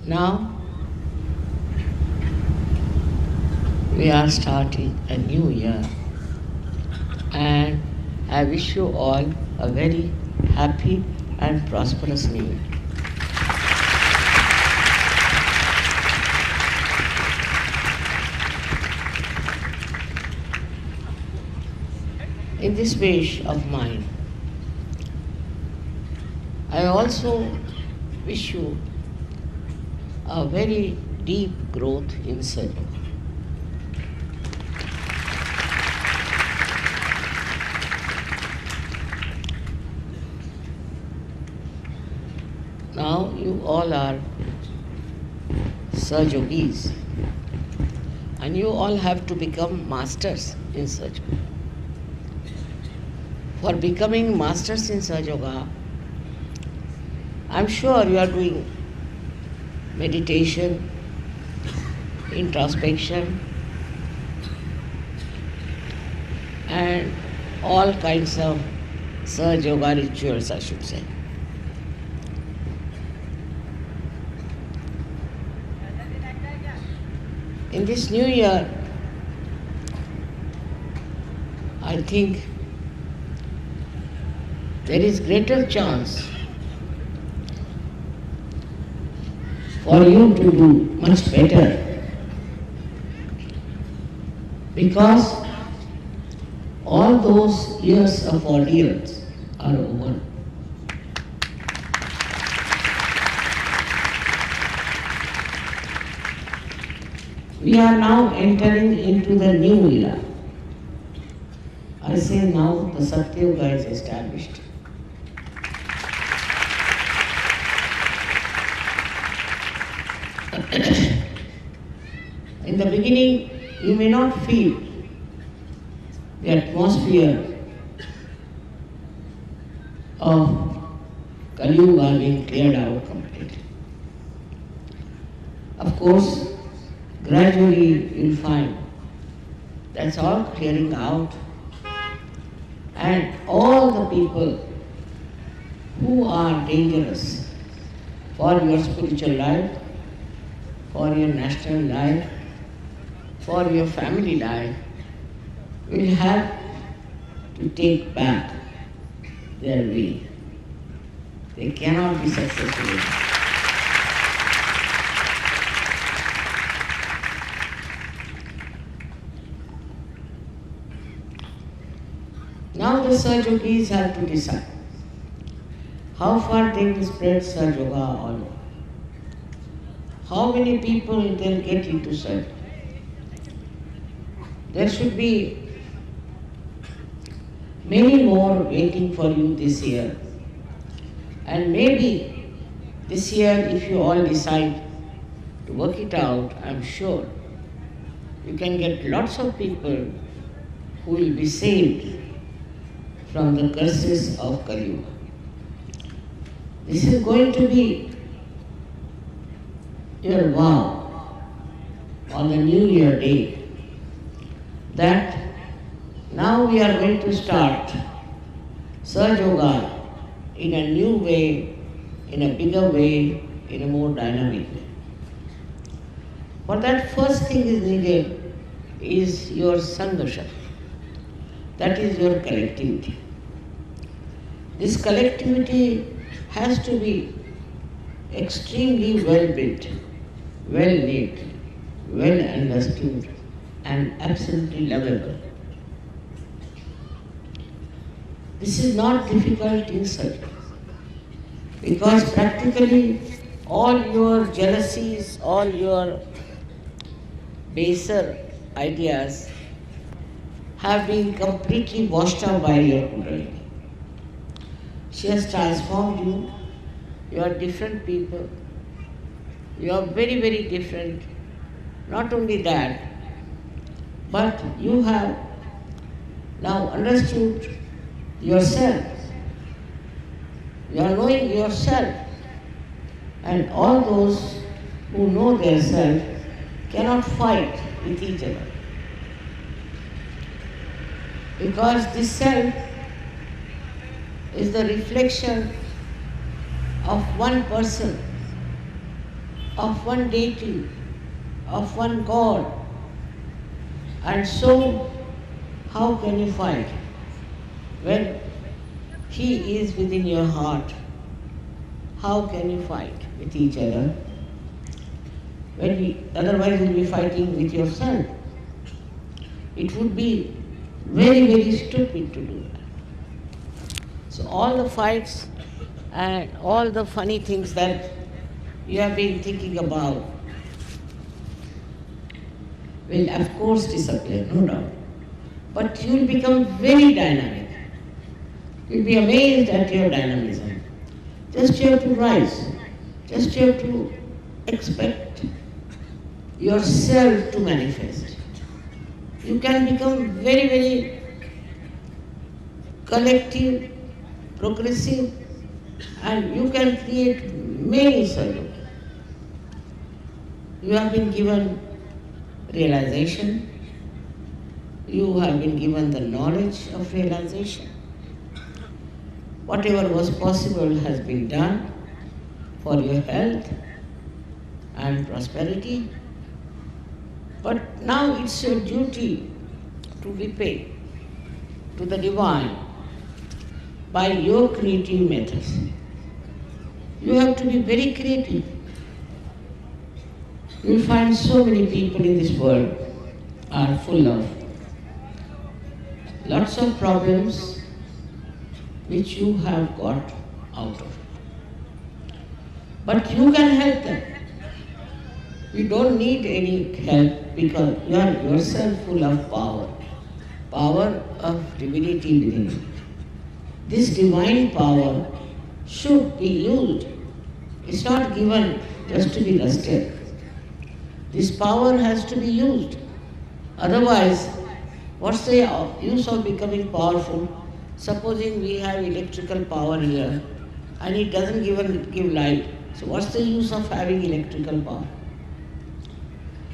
Now we are starting a new year, and I wish you all a very happy and prosperous new year. In this wish of mine, I also wish you a very deep growth in service. Now you all are Saj Yogis, and you all have to become masters in Saj Yoga. For becoming masters in Saj Yoga, I'm sure you are doing meditation, introspection, and all kinds of Saj Yoga rituals, I should say. In this new year, I think there is greater chance for you to do much better, because all those years of ordeals are over. We are now entering into the new era. I say now the Satya Yuga is established. In the beginning, you may not feel the atmosphere of Kali Yuga being cleared out completely. Of course, gradually you'll find that's all clearing out, and all the people who are dangerous for your spiritual life, for your national life, for your family life, will have to take back their way. They cannot be successful. Now the Saj Yogis have to decide how far they will spread Saj Yoga all over. How many people they'll get into Saj. There should be many more waiting for you this year. And maybe this year, if you all decide to work it out, I'm sure you can get lots of people who will be saved from the curses of Kali Yuga. This is going to be your vow on the New Year day, that now we are going to start Saj Yoga in a new way, in a bigger way, in a more dynamic way. For that, first thing is needed is your Sangha. That is your collectivity. This collectivity has to be extremely well built, well knit, well understood, and absolutely lovable. This is not difficult in such, because practically all your jealousies, all your baser ideas have been completely washed out by your Kundalini. She has transformed you. You are different people. You are very, very different. Not only that, but you have now understood yourself. You are knowing yourself. And all those who know their self cannot fight with each other. Because this self is the reflection of one person, of one deity, of one God. And so, how can you fight when He is within your heart? How can you fight with each other? Otherwise you'll be fighting with yourself. It would be very, very stupid to do that. So all the fights and all the funny things that you have been thinking about will of course disappear, no doubt. But you will become very dynamic. You'll be amazed at your dynamism. Just you have to rise. Just you have to expect yourself to manifest. You can become very, very collective, progressive, and you can create many solutions. You have been given realization. You have been given the knowledge of realization. Whatever was possible has been done for your health and prosperity. But now it's your duty to repay to the divine by your creative methods. You have to be very creative. You'll find so many people in this world are full of lots of problems which you have got out of. But you can help them. You don't need any help because you are yourself full of power of divinity within you. This divine power should be used. It's not given just to be lusted. This power has to be used. Otherwise, what's the use of becoming powerful? Supposing we have electrical power here and it doesn't give light. So what's the use of having electrical power?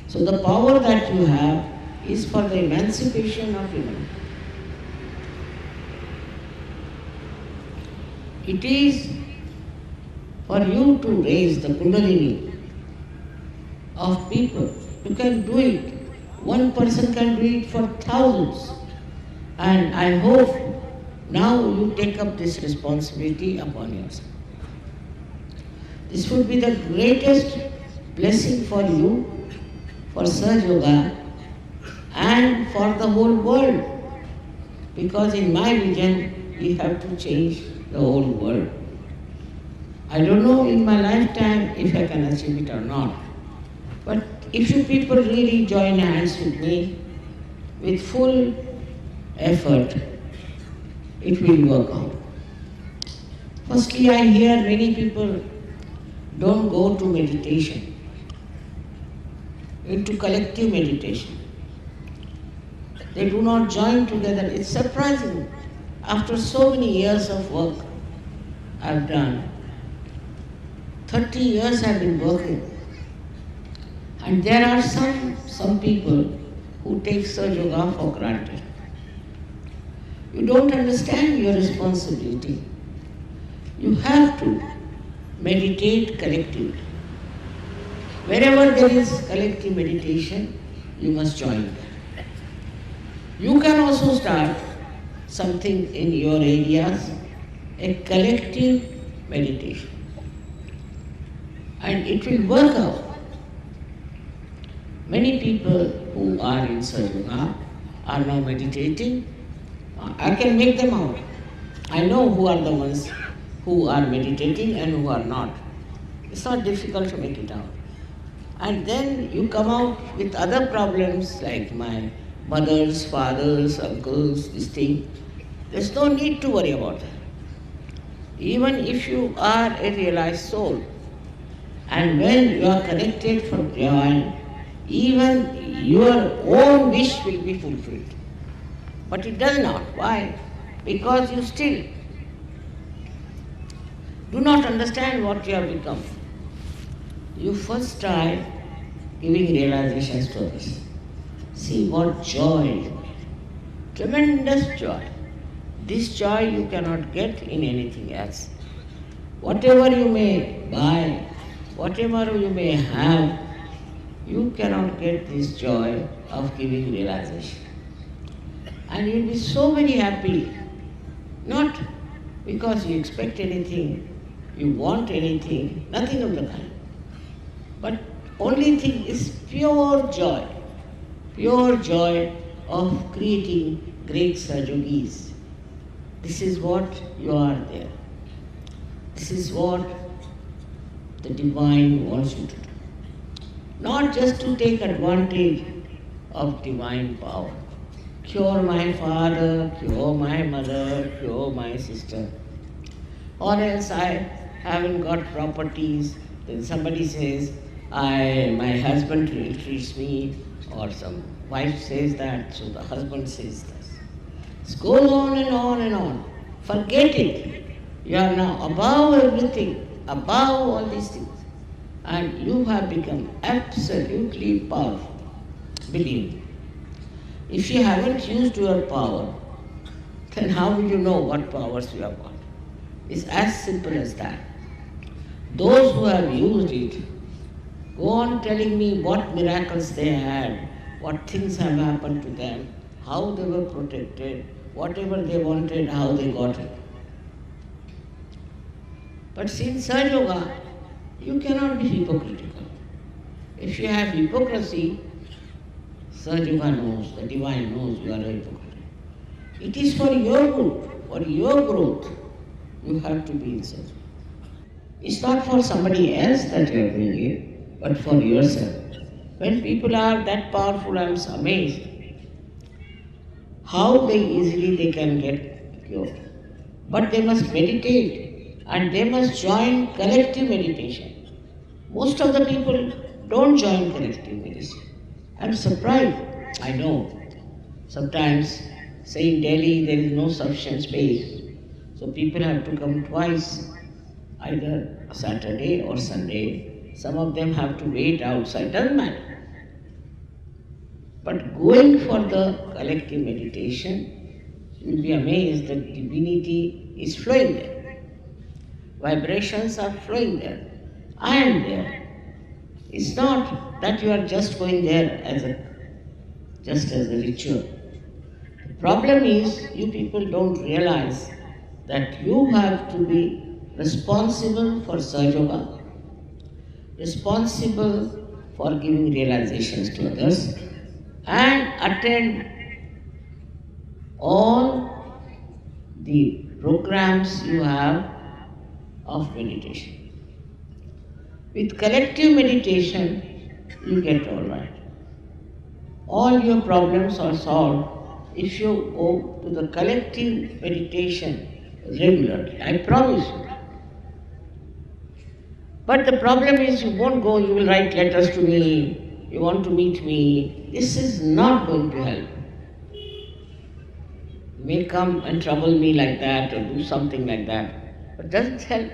So the power that you have is for the emancipation of humanity. It is for you to raise the kundalini of people. You can do it. One person can do it for thousands. And I hope now you take up this responsibility upon yourself. This would be the greatest blessing for you, for Saj Yoga, and for the whole world. Because in my vision, we have to change the whole world. I don't know in my lifetime if I can achieve it or not. But if you people really join hands with me, with full effort, it will work out. Firstly, I hear many people don't go to meditation, into collective meditation. They do not join together. It's surprising. After so many years of work I've done, 30 years I've been working. And there are some people who take Saj Yoga for granted. You don't understand your responsibility. You have to meditate collectively. Wherever there is collective meditation, you must join. You can also start something in your areas, a collective meditation. And it will work out. Many people who are in Saj Yoga are now meditating. I can make them out. I know who are the ones who are meditating and who are not. It's not difficult to make it out. And then you come out with other problems like my mothers, fathers, uncles, this thing. There's no need to worry about that. Even if you are a realized soul, and when you are connected from divine, even your own wish will be fulfilled. But it does not. Why? Because you still do not understand what you have become. You first try giving realizations to others. See what joy, tremendous joy. This joy you cannot get in anything else. Whatever you may buy, whatever you may have, you cannot get this joy of giving realization. And you'll be so very happy, not because you expect anything, you want anything, nothing of the kind. But only thing is pure joy of creating great Sajogis. This is what you are there. This is what the divine wants you to do. Not just to take advantage of divine power. Cure my father, cure my mother, cure my sister. Or else I haven't got properties, then somebody says, my husband treats me, or some wife says that, so the husband says this. It goes on and on and on. Forget it. You are now above everything, above all these things. And you have become absolutely powerful. Believe me. If you haven't used your power, then how will you know what powers you have got? It's as simple as that. Those who have used it, go on telling me what miracles they had, what things have happened to them, how they were protected, whatever they wanted, how they got it. But since Sahaja Yoga, you cannot be hypocritical. If you have hypocrisy, Sahaja Yoga knows, the divine knows you are a hypocrite. It is for your good, for your growth, you have to be in Sahaja Yoga. It's not for somebody else that you are doing it, but for yourself. When people are that powerful, I am amazed how easily they can get cured. But they must meditate and they must join collective meditation. Most of the people don't join collective meditation. I'm surprised. I know. Sometimes, say in Delhi, there is no sufficient space. So people have to come twice, either Saturday or Sunday. Some of them have to wait outside, doesn't matter. But going for the collective meditation, you'll be amazed that divinity is flowing there. Vibrations are flowing there. I am there. It's not that you are just going there just as a ritual. The problem is you people don't realize that you have to be responsible for Sahaja Yoga, responsible for giving realizations to others, and attend all the programs you have of meditation. With collective meditation, you get all right. All your problems are solved if you go to the collective meditation regularly. I promise you. But the problem is you won't go, you will write letters to me, you want to meet me. This is not going to help. You may come and trouble me like that or do something like that, but it doesn't help.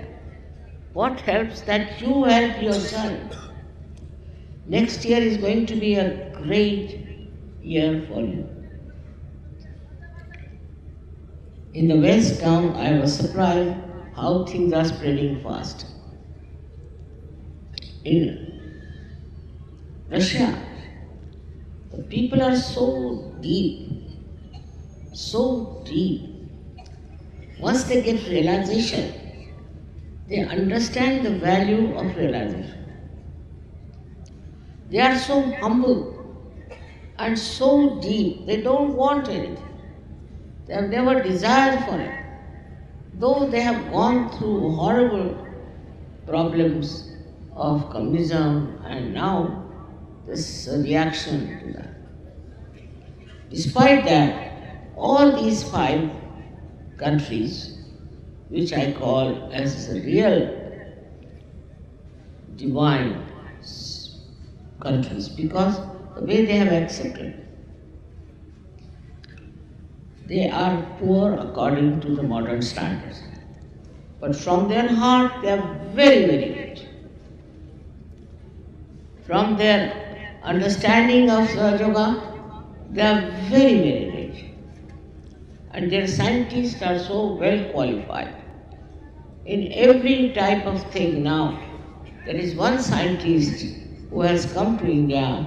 What helps that you help yourself. Next year is going to be a great year for you. In the West town, I was surprised how things are spreading fast. In Russia, the people are so deep, so deep. Once they get realization, they understand the value of realization. They are so humble and so deep, they don't want anything. They have never desired for it. Though they have gone through horrible problems of communism and now this reaction to that. Despite that, all these 5 countries, which I call as real divine countries, because the way they have accepted, they are poor according to the modern standards. But from their heart, they are very, very rich. From their understanding of Sahaja Yoga, they are very, very rich. And their scientists are so well qualified. In every type of thing now, There is one scientist who has come to India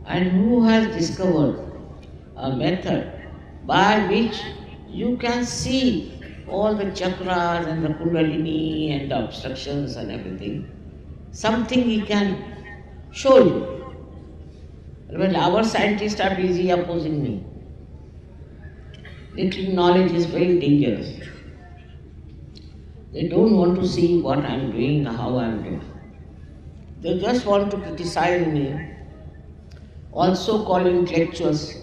and who has discovered a method by which you can see all the chakras and the kundalini and the obstructions and everything. Something he can show you. Well, our scientists are busy opposing me. Little knowledge is very dangerous. They don't want to see what I am doing, how I am doing. They just want to criticize me, also call intellectuals.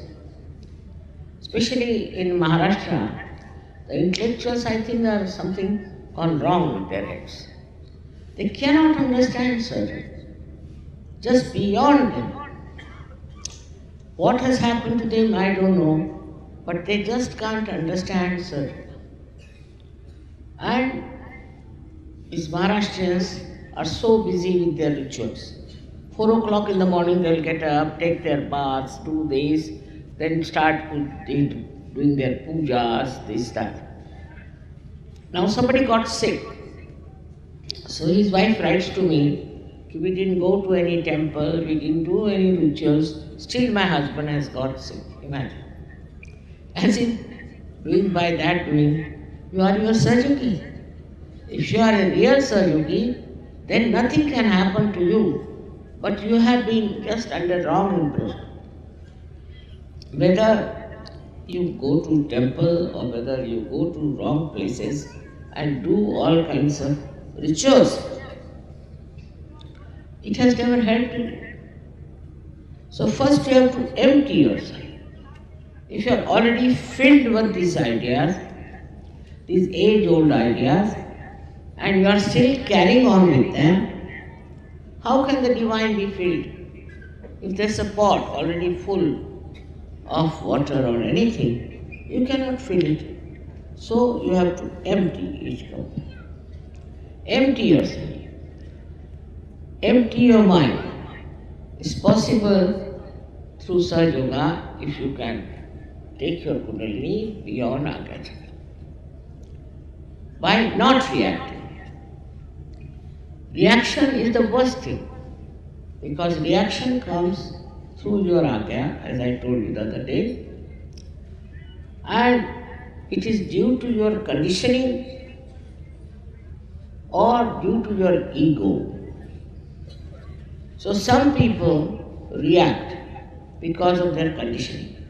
Especially in Maharashtra, the intellectuals, I think, are something gone wrong with their heads. They cannot understand surgery. Just beyond them. What has happened to them, I don't know, but they just can't understand surgery. And these Maharashtrians are so busy with their rituals. 4 o'clock in the morning they'll get up, take their baths, do this, then start doing their pujas, this, that. Now somebody got sick. So his wife writes to me, we didn't go to any temple, we didn't do any rituals, still my husband has got sick. Imagine. As if doing by that doing, you are your Sahajogi. If you are a real Sahajogi, then nothing can happen to you. But you have been just under wrong impression. Whether you go to temple or whether you go to wrong places and do all kinds of rituals, it has never helped you. So first you have to empty yourself. If you are already filled with these ideas, these age-old ideas, and you are still carrying on with them, how can the divine be filled? If there's a pot already full of water or anything, you cannot fill it. So you have to empty each cup. Empty yourself. Empty your mind. It's possible through Sahaja Yoga if you can take your Kundalini beyond Agya. By not reacting. Reaction is the worst thing, because reaction comes through your Agya, as I told you the other day, and it is due to your conditioning or due to your ego. So some people react because of their conditioning,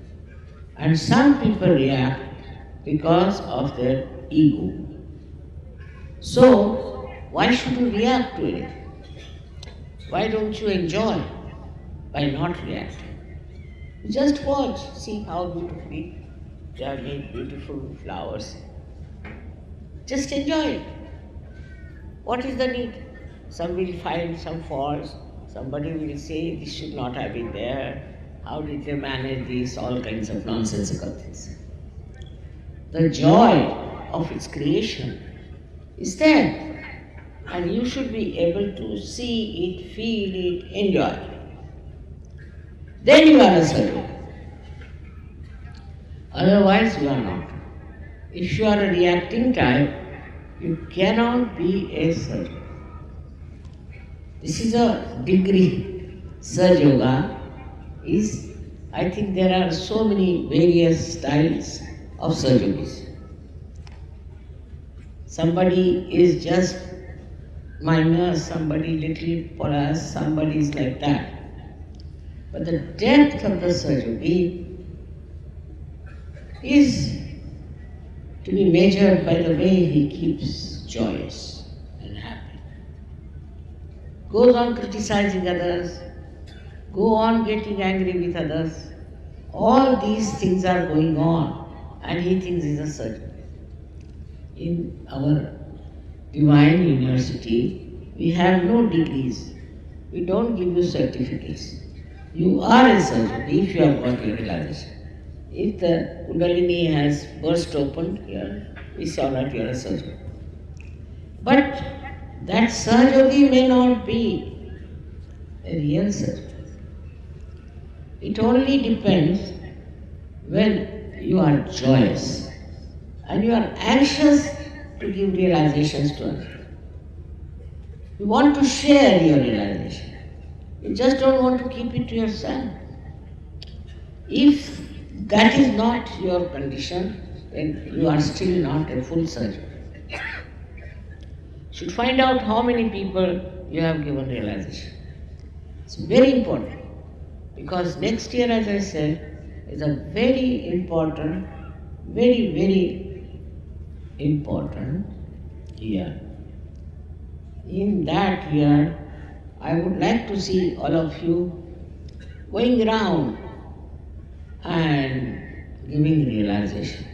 and some people react because of their ego. So, why should you react to it? Why don't you enjoy by not reacting? Just watch, see how beautifully they are made, beautiful flowers. Just enjoy it. What is the need? Some will find some faults, somebody will say this should not have been there, how did they manage this, all kinds of nonsensical things. The joy of its creation is there. And you should be able to see it, feel it, enjoy it. Then you are a Sahaja. Otherwise you are not. If you are a reacting type, you cannot be a Sahaja. This is a degree. Sahaja Yoga is, I think there are so many various styles of Sahajogis. Somebody is just minor, somebody little porous, somebody is like that. But the depth of the Sahajogi is to be measured by the way he keeps joyous and happy. Goes on criticizing others, go on getting angry with others. All these things are going on and he thinks he's a Sahajogi. In our Divine University, we have no degrees. We don't give you certificates. You are a Sahajogi if you have got your realization. If the Kundalini has burst open here, we say, all right, you are a Sahajogi. But that Sahajogi may not be a real Sahajogi. It only depends when you are joyous and you are anxious to give realizations to others. You want to share your realization. You just don't want to keep it to yourself. If that is not your condition, then you are still not a full surgeon. You should find out how many people you have given realization. It's very important because next year, as I said, is a very important, very important year. In that year, I would like to see all of you going around and giving realization.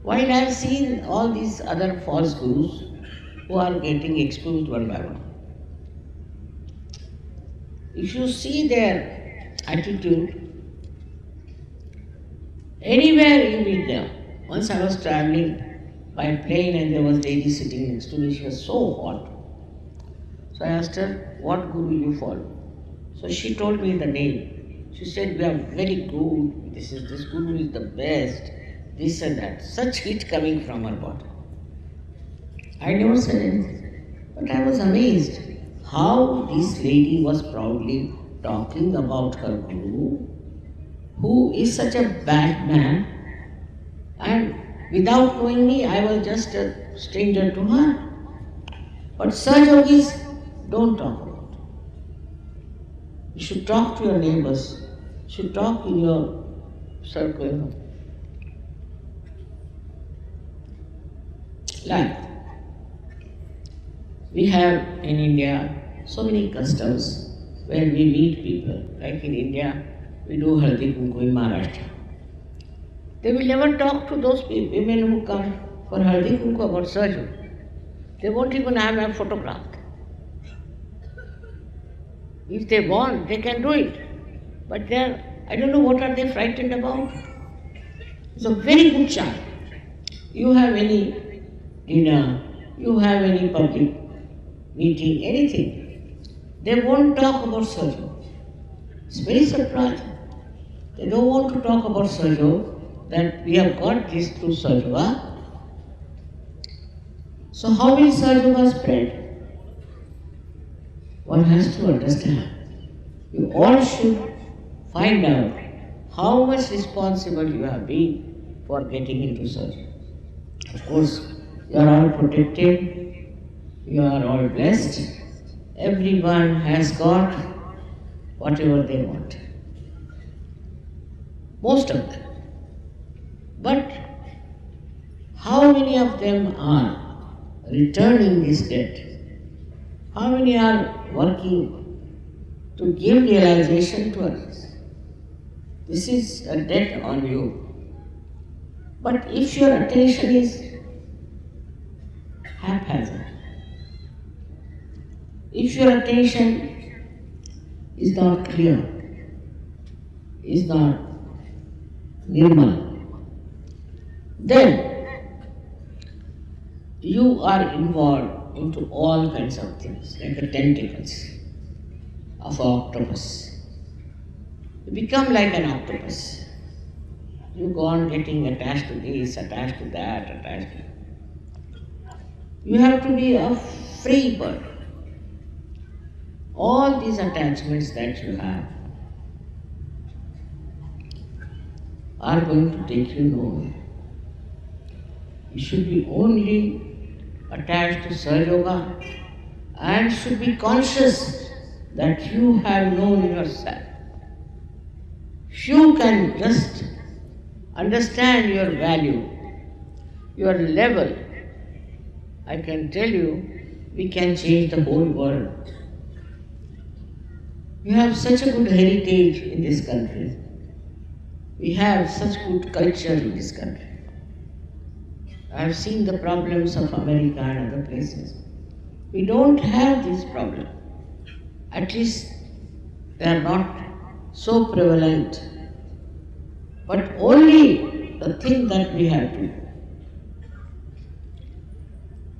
While I have seen all these other false gurus who are getting exposed one by one, if you see their attitude, anywhere you meet them. Once I was traveling by plane and there was a lady sitting next to me, she was so hot. So I asked her, what guru you follow? So she told me the name. She said, we are very good, this guru is the best, this and that. Such heat coming from her body. I never said anything, but I was amazed how this lady was proudly talking about her guru, who is such a bad man, and without knowing me, I was just a stranger to her. But Saj Yogis don't talk about it. You should talk to your neighbors. You should talk in your circle. Like, we have in India so many customs where we meet people. Like in India, we do Haldi Kunku in Maharashtra. They will never talk to those women who come for Haldi Kunku about surgery. They won't even have a photograph. If they want, they can do it. But I don't know what are they frightened about. It's a very good child. You have any dinner, you have any public meeting, anything. They won't talk about surgery. It's very surprising. They don't want to talk about surgery, that we have got this through surgery. So how will surgery spread? One has to understand. You all should find out how much responsible you have been for getting into surgery. Of course, you are all protected, you are all blessed. Everyone has got whatever they want. Most of them. But how many of them are returning this debt? How many are working to give realization to others? This is a debt on you. But if your attention is haphazard, if your attention is not clear, is not nirmal, then you are involved into all kinds of things, like the tentacles of an octopus. You become like an octopus. You go on getting attached to this, attached to that, attached to that. You have to be a free bird. All these attachments that you have are going to take you nowhere. You should be only attached to Sahaja Yoga and should be conscious that you have known yourself. If you can just understand your value, your level, I can tell you, we can change the whole world. We have such a good heritage in this country. We have such good culture in this country. I have seen the problems of America and other places. We don't have this problem. At least they are not so prevalent. But only the thing that we have to do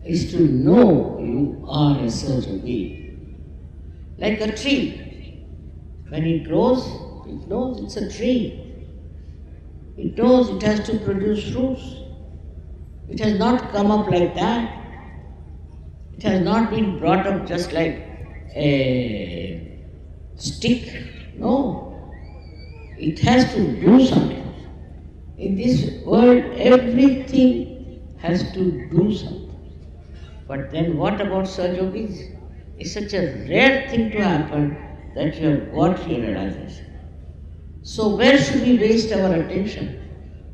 is to know you are a certain being. Like a tree. When it grows, it knows it's a tree. It knows it has to produce fruits. It has not come up like that. It has not been brought up just like a stick. No, it has to do something. In this world, everything has to do something. But then what about Sajogis? It's such a rare thing to happen that you have got your realization. So where should we waste our attention?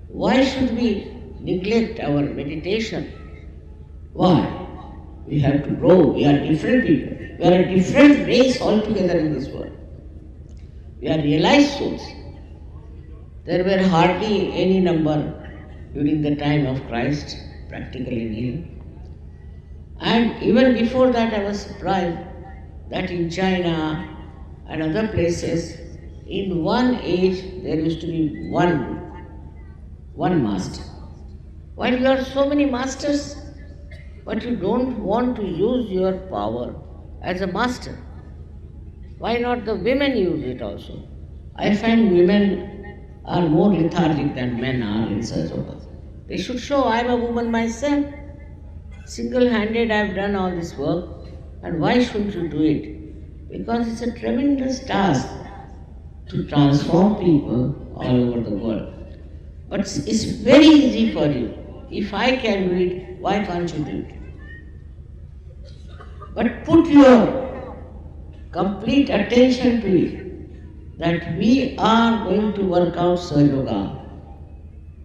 Why should we neglect our meditation? Why? We have to grow. We are different people. We are a different race altogether in this world. We are realized souls. There were hardly any number during the time of Christ, practically nil. And even before that, I was surprised that in China and other places, in one age there used to be one master. While you are so many masters, but you don't want to use your power as a master. Why not the women use it also? I find women are more lethargic than men are in such occasions. They should show I am a woman myself. Single-handed I have done all this work, and why shouldn't you do it? Because it's a tremendous task to transform people all over the world. But it's very easy for you. If I can do it, why can't you do it? But put your complete attention to it, that we are going to work out Sahaja Yoga,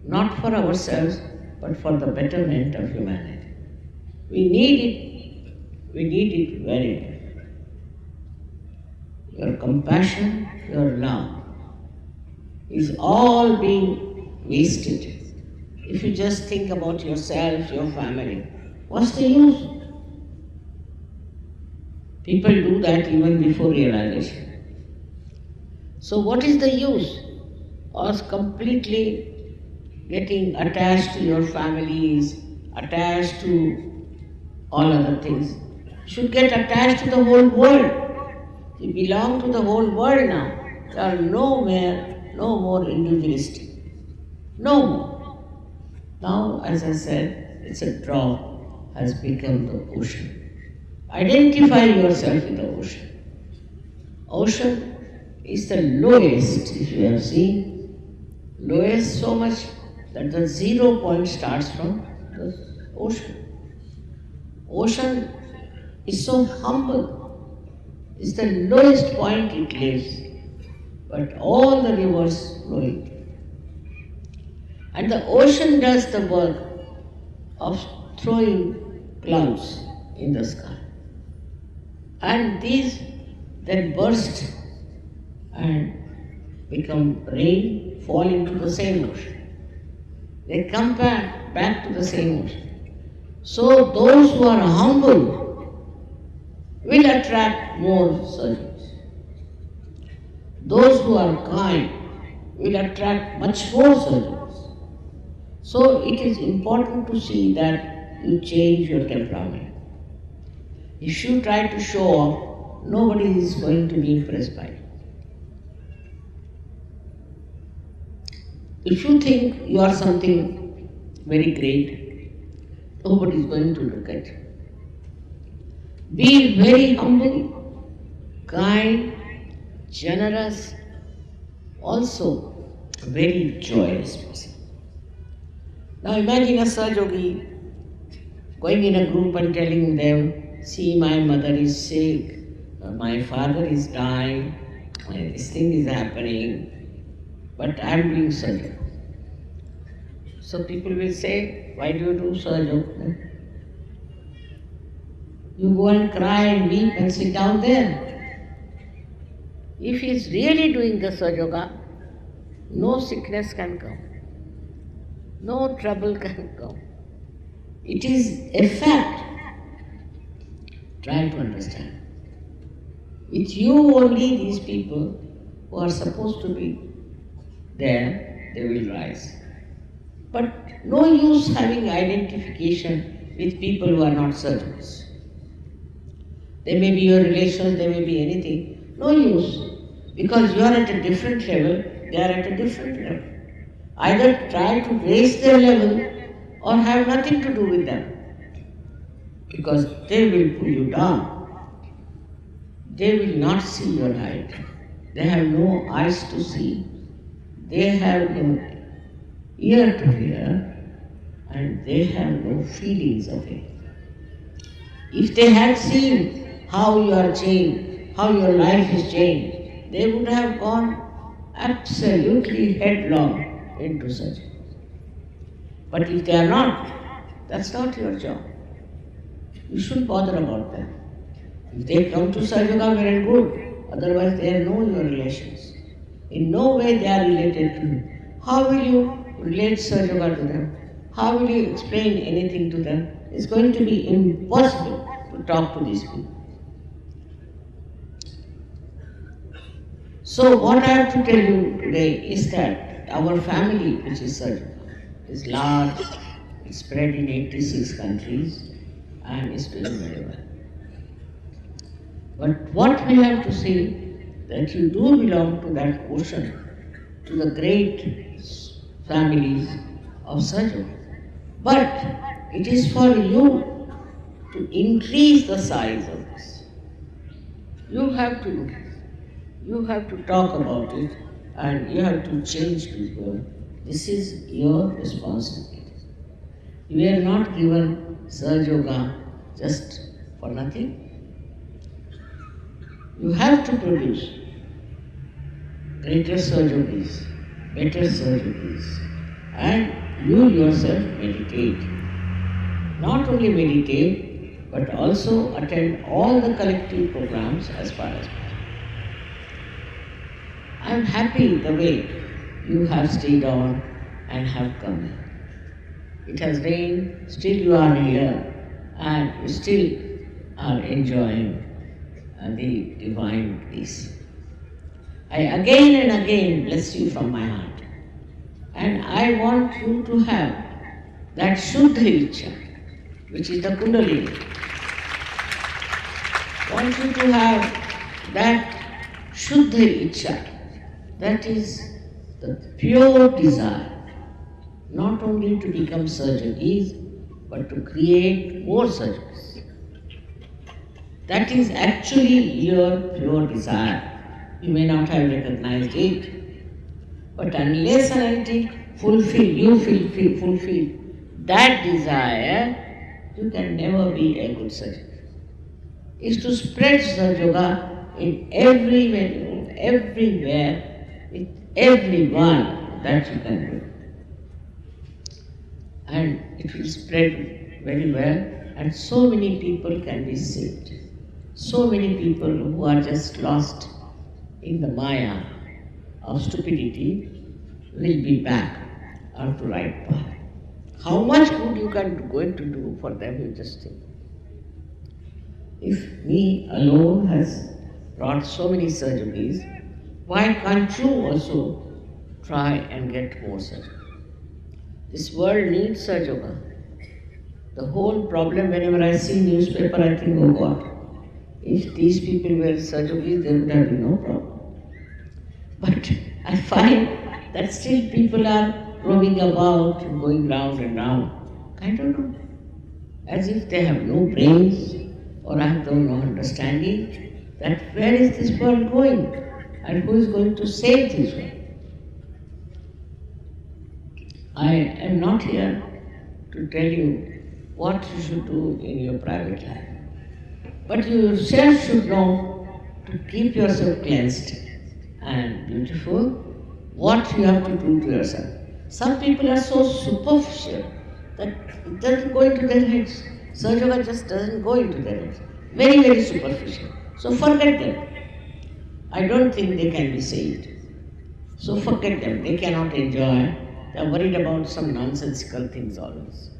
not for ourselves, but for the betterment of humanity. We need it very much. Your compassion, your love is all being wasted. If you just think about yourself, your family, what's the use? People do that even before realization. So what is the use of completely getting attached to your families, attached to all other things? You should get attached to the whole world. You belong to the whole world now. There are no more individualistic. No more. Now, as I said, it's a drop has become the ocean. Identify yourself in the ocean. Ocean is the lowest, if you have seen, lowest so much that the 0 point starts from the ocean. Ocean is so humble, it's the lowest point it lives, but all the rivers flow into it. And the ocean does the work of throwing clouds in the sky. And these then burst and become rain, fall into the same ocean. They come back to the same ocean. So those who are humble will attract more surgeons. Those who are kind will attract much more surgeons. So it is important to see that you change your temperament. If you try to show off, nobody is going to be impressed by you. If you think you are something very great, nobody is going to look at you. Be very humble, kind, generous, also very joyous person. Now imagine a Sahaja Yogi going in a group and telling them, see, my mother is sick, my father is dying, this thing is happening, but I am doing Sahaja Yoga. So people will say, why do you do Sahaja Yoga? You go and cry and weep and sit down there. If he is really doing the Sahaja Yoga, no sickness can come, no trouble can come. It is a fact. Try to understand. With you only, these people who are supposed to be there, they will rise. But no use having identification with people who are not surgeons. They may be your relations, they may be anything. No use. Because you are at a different level, they are at a different level. Either try to raise their level or have nothing to do with them. because they will pull you down. They will not see your light. They have no eyes to see. They have no ear to hear, and they have no feelings of it. If they had seen how you are changed, how your life is changed, they would have gone absolutely headlong into such. But if they are not, that's not your job. You shouldn't bother about them. If they come to Sahaja, well and good. Otherwise, they have no your relations. In no way they are related to you. How will you relate Sahaja to them? How will you explain anything to them? It's going to be impossible to talk to these people. So what I have to tell you today is that our family, which is Sahaja, is large, it's spread in 86 countries, and is doing very well. But what we have to see, that you do belong to that portion, to the great families of Sahaja. But it is for you to increase the size of this. You have to talk about it, and you have to change people. This is your responsibility. You are not given Sahaja Yoga just for nothing. You have to produce greater surgeries, better surgeries, and you yourself meditate. Not only meditate, but also attend all the collective programs as far as possible. I am happy the way you have stayed on and have come. It has rained, still you are here, and you still are enjoying the divine peace. I again and again bless you from my heart. And I want you to have that Shuddha Ichcha, which is the Kundalini. I want you to have that Shuddha Ichcha, that is the pure desire, not only to become surgeons, but to create more surgeons. That is actually your pure desire. You may not have recognized it, but unless and until you fulfill that desire, you can never be a good surgeon. Is to spread Sahaja Yoga in every venue, everywhere, with everyone that you can do. And it will spread very well, and so many people can be saved. So many people who are just lost in the maya of stupidity will be back on the right path. How much good you can going to do for them, you just think. If me alone has brought so many surgeries, why can't you also try and get more surgery? This world needs Sahaja Yoga. The whole problem, whenever I see newspaper, I think, oh God, if these people were surgeries, there would have been no problem. But I find that still people are roaming about, going round and round. I don't know. As if they have no brains, or I have no understanding that where is this world going, and who is going to save this world. I am not here to tell you what you should do in your private life. But you yourself should know to keep yourself cleansed and beautiful, what you have to do to yourself. Some people are so superficial that it doesn't go into their heads. Sahaja Yoga just doesn't go into their heads. Very, very superficial. So forget them. I don't think they can be saved. So forget them. They cannot enjoy. They are worried about some nonsensical things always.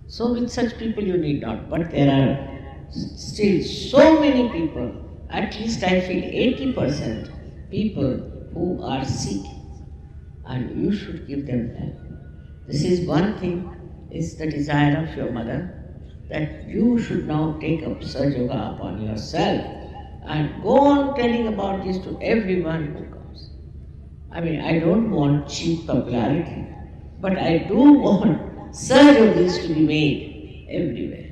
So with such people you need not. But there are still so many people, at least I feel 80% people who are sick, and you should give them help. This is one thing, is the desire of your mother, that you should now take up Sahaja Yoga upon yourself and go on telling about this to everyone who comes. I mean, I don't want cheap popularity, but I do want Sahaja Yogis to be made everywhere.